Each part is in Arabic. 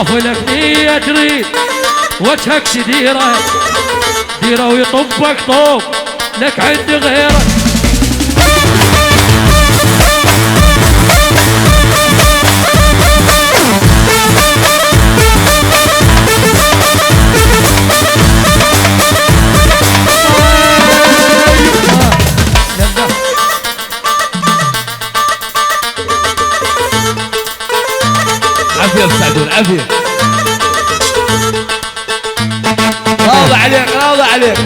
حافلك نية تريد وجهك تديره ديره ويطبك طوب لك عند غيرك. عافية بسعدون عافية. راضي عليك راضي عليك.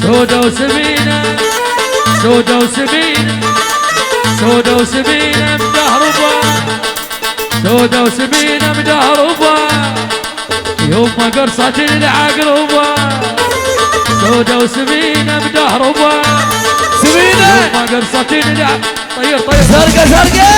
سودة وسمينة سودة وسمينة سودة وسمينة مدهربة سودة وسمينة مدهربة يوم ما قرصت العقربة سودة وسمينة مدهربة سمينة يوم ما قرصت العقربة. طير طير زرقة زرقة.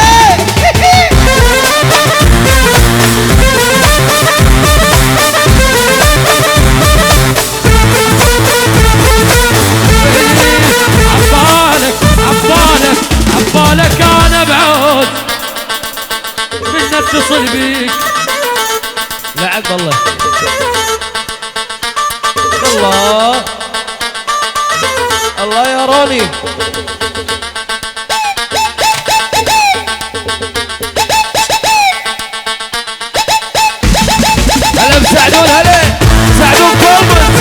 عبالك انا بعود من اتصل بيك. لعب الله الله الله يا روني. هلا بسعدون هلا سعدون كومنت.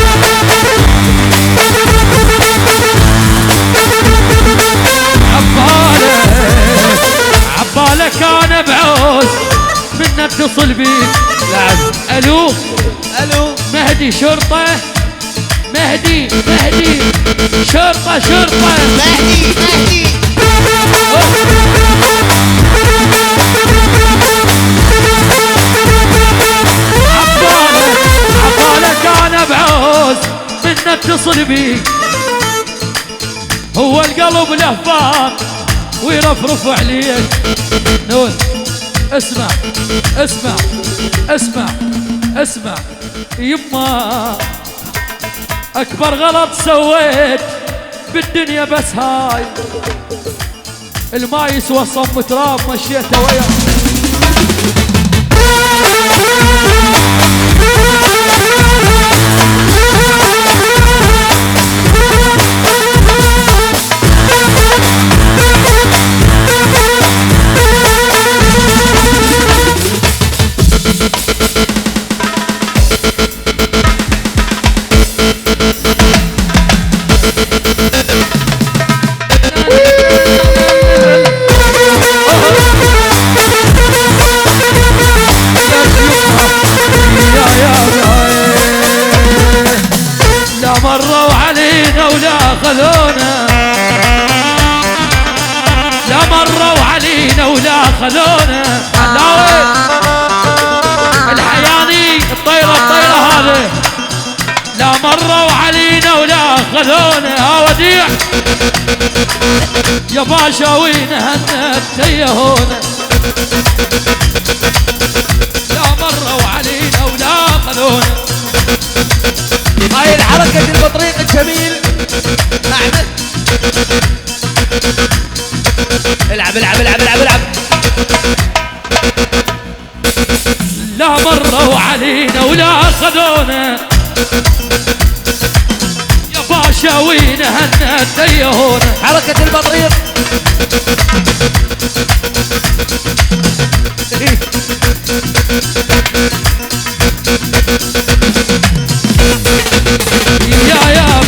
عبالك انا بعوز من اتصل بيك. نعم. الو الو مهدي شرطة مهدي شرطة مهدي عبالك انا بعوز من اتصل بيك. هو القلب له فاق ويرفرف عليك. نون اسمع اسمع اسمع اسمع يما اكبر غلط سويت بالدنيا بس هاي الما يسوى صم تراب مشيته ويا. لا مروا علينا ولا خذونا لا مروا علينا ولا خذونا. الحياني الطيرة هذه لا مروا علينا ولا خذونا. ها وديع يا باشا وين هنت تيهونا. لا مروا علينا ولا خذونا. هاي الحركة البطريق الجميل. احمد العب العب العب العب العب. لا مروا علينا ولا خذونا يا باشا وين هنت تيهونا. حركة البطريق. يا